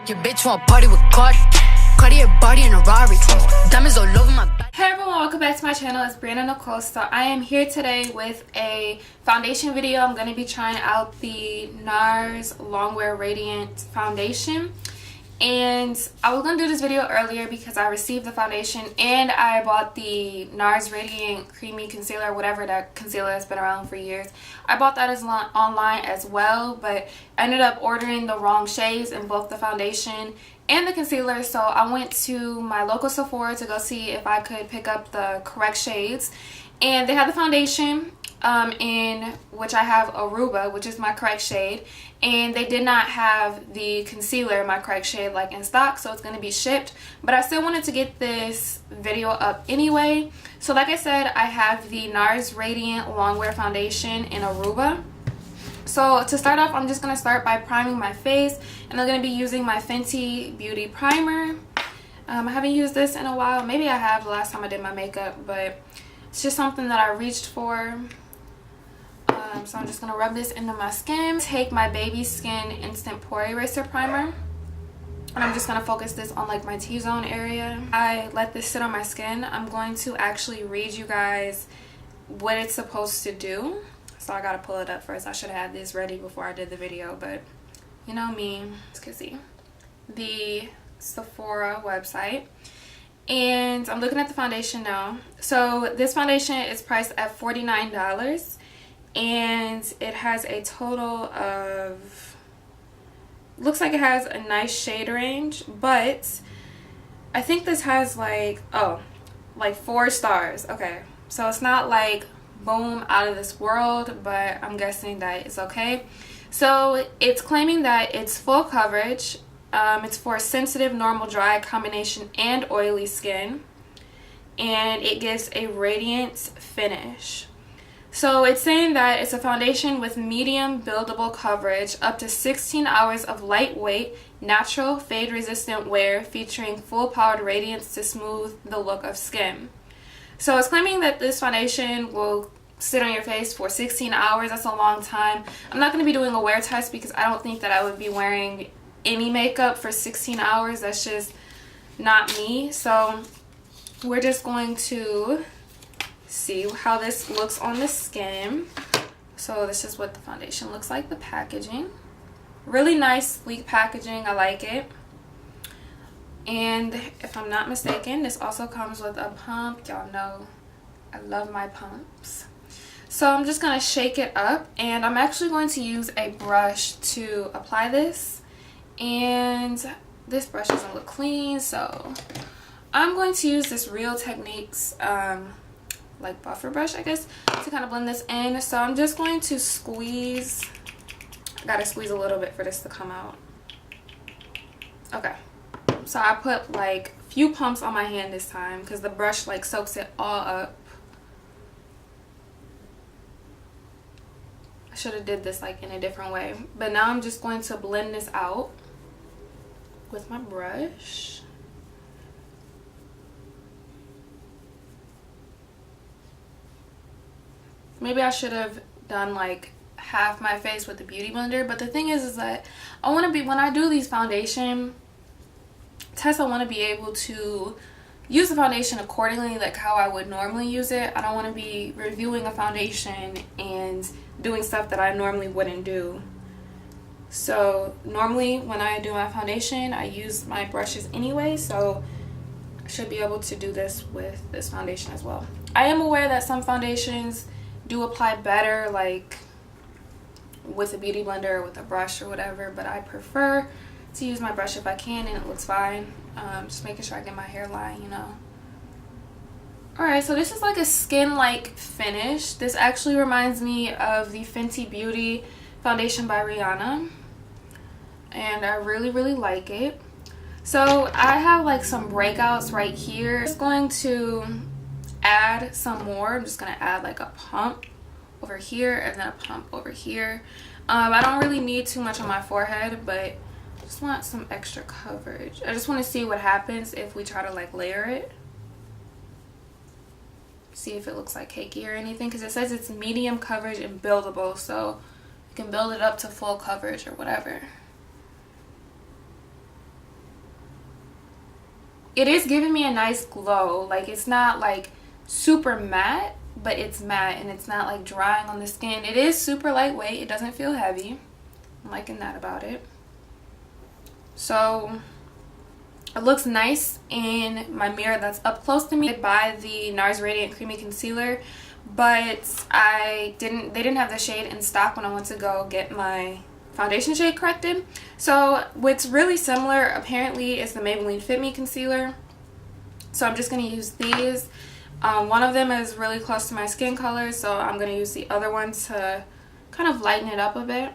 Your bitch want party with Cartier body in a Rari. Diamonds all over my back. Hey everyone, welcome back to my channel. It's Breanna Nicole. So I am here today with a foundation video. I'm going to be trying out the NARS Longwear Radiant Foundation. And I was going to do this video earlier because I received the foundation and I bought the NARS Radiant Creamy Concealer, whatever that concealer has been around for years. I bought that online as well, but I ended up ordering the wrong shades in both the foundation and the concealer. So I went to my local Sephora to go see if I could pick up the correct shades. And they had the foundation in which I have Aruba, which is my correct shade, and they did not have the concealer, my correct shade, like in stock, so it's going to be shipped. But I still wanted to get this video up anyway. So like I said, I have the NARS Radiant Longwear Foundation in Aruba. So to start off, I'm just going to start by priming my face, and I'm going to be using my Fenty Beauty Primer. I haven't used this in a while. Maybe I have the last time I did my makeup, but it's just something that I reached for. So I'm just going to rub this into my skin. Take my Baby Skin Instant Pore Eraser Primer. And I'm just going to focus this on like my T-zone area. I let this sit on my skin. I'm going to actually read you guys what it's supposed to do. So I got to pull it up first. I should have had this ready before I did the video. But you know me. You can see the Sephora website. And I'm looking at the foundation now. So this foundation is priced at $49. And it has a total of, looks like it has a nice shade range, but I think this has like 4 stars. Okay, so it's not like boom, out of this world, but I'm guessing that it's okay. So it's claiming that it's full coverage. It's for sensitive, normal, dry, combination, and oily skin, and it gives a radiant finish. So it's saying that it's a foundation with medium buildable coverage, up to 16 hours of lightweight, natural, fade-resistant wear, featuring full powered radiance to smooth the look of skin. So it's claiming that this foundation will sit on your face for 16 hours. That's a long time. I'm not going to be doing a wear test because I don't think that I would be wearing any makeup for 16 hours. That's just not me. So we're just going to see how this looks on the skin. So this is what the foundation looks like, the packaging. Really nice, sleek packaging. I like it. And if I'm not mistaken, this also comes with a pump. Y'all know I love my pumps. So I'm just going to shake it up, and I'm actually going to use a brush to apply this. And this brush doesn't look clean, so I'm going to use this Real Techniques like buffer brush, I guess, to kind of blend this in. So I'm just going to squeeze. I gotta squeeze a little bit for this to come out. Okay, so I put like a few pumps on my hand this time because the brush like soaks it all up. I should have did this like in a different way, but now I'm just going to blend this out with my brush. Maybe I should have done like half my face with the beauty blender, but the thing is that I want to be, when I do these foundation tests, I want to be able to use the foundation accordingly, like how I would normally use it. I don't want to be reviewing a foundation and doing stuff that I normally wouldn't do. So normally when I do my foundation, I use my brushes anyway, so I should be able to do this with this foundation as well. I am aware that some foundations do apply better like with a beauty blender or with a brush or whatever, but I prefer to use my brush if I can, and it looks fine. Just making sure I get my hairline, you know. Alright, so this is like a skin-like finish. This actually reminds me of the Fenty Beauty foundation by Rihanna, and I really like it. So I have like some breakouts right here. I'm just going to add some more. I'm just going to add like a pump over here and then a pump over here. I don't really need too much on my forehead, but I just want some extra coverage. I just want to see what happens if we try to like layer it. See if it looks like cakey or anything, because it says it's medium coverage and buildable, so you can build it up to full coverage or whatever. it is giving me a nice glow. Like, it's not like super matte, but it's matte and it's not like drying on the skin. It is super lightweight. It doesn't feel heavy. I'm liking that about it. So it looks nice in my mirror that's up close to me. I did buy the NARS Radiant Creamy Concealer, but they didn't have the shade in stock when I went to go get my foundation shade corrected. So what's really similar apparently is the Maybelline Fit Me Concealer. So I'm just going to use these. One of them is really close to my skin color, so I'm going to use the other one to kind of lighten it up a bit.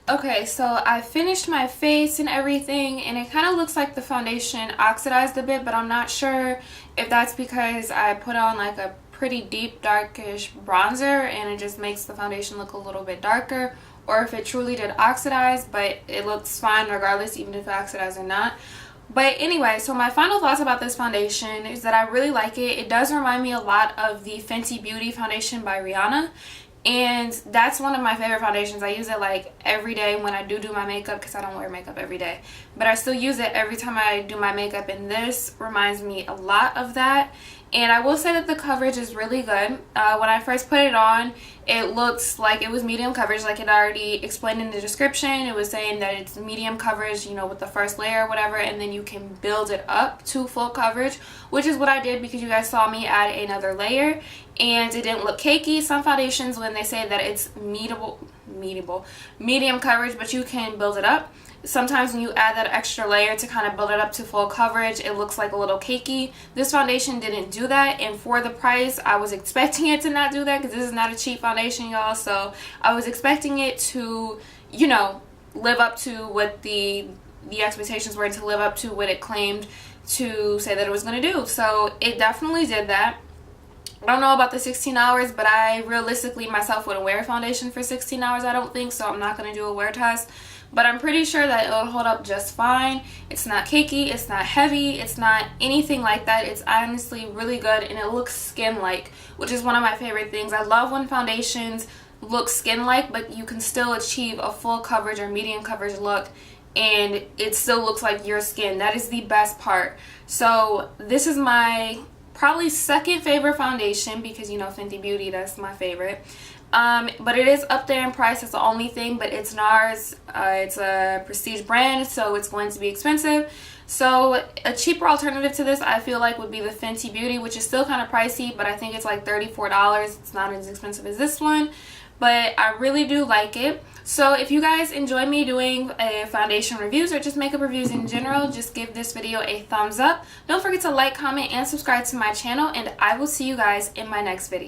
Okay, so I finished my face and everything, and it kind of looks like the foundation oxidized a bit, but I'm not sure if that's because I put on like a pretty deep darkish bronzer and it just makes the foundation look a little bit darker, or if it truly did oxidize, but it looks fine regardless, even if it oxidized or not. But anyway, so my final thoughts about this foundation is that I really like it. It does remind me a lot of the Fenty Beauty foundation by Breanna. And that's one of my favorite foundations. I use it like every day when I do my makeup, because I don't wear makeup every day. But I still use it every time I do my makeup, and this reminds me a lot of that. And I will say that the coverage is really good. When I first put it on, it looks like it was medium coverage, like it already explained in the description. It was saying that it's medium coverage, you know, with the first layer or whatever, and then you can build it up to full coverage, which is what I did because you guys saw me add another layer, and it didn't look cakey. Some foundations, when they say that it's medium coverage, but you can build it up, sometimes when you add that extra layer to kind of build it up to full coverage, it looks like a little cakey. This foundation didn't do that, and for the price, I was expecting it to not do that, because this is not a cheap foundation, y'all. So I was expecting it to, you know, live up to what the expectations were, and to live up to what it claimed to say that it was going to do. So it definitely did that. I don't know about the 16 hours, but I realistically myself wouldn't wear a foundation for 16 hours, I don't think, so I'm not going to do a wear test. But I'm pretty sure that it'll hold up just fine. It's not cakey, it's not heavy, it's not anything like that. It's honestly really good, and it looks skin-like, which is one of my favorite things. I love when foundations look skin-like, but you can still achieve a full coverage or medium coverage look, and it still looks like your skin. That is the best part. So this is my probably second favorite foundation, because, you know, Fenty Beauty, that's my favorite. But it is up there in price. That's the only thing, but it's NARS. It's a prestige brand, so it's going to be expensive. So a cheaper alternative to this, I feel like, would be the Fenty Beauty, which is still kind of pricey, but I think it's like $34. It's not as expensive as this one, but I really do like it. So if you guys enjoy me doing foundation reviews or just makeup reviews in general, just give this video a thumbs up. Don't forget to like, comment, and subscribe to my channel, and I will see you guys in my next video.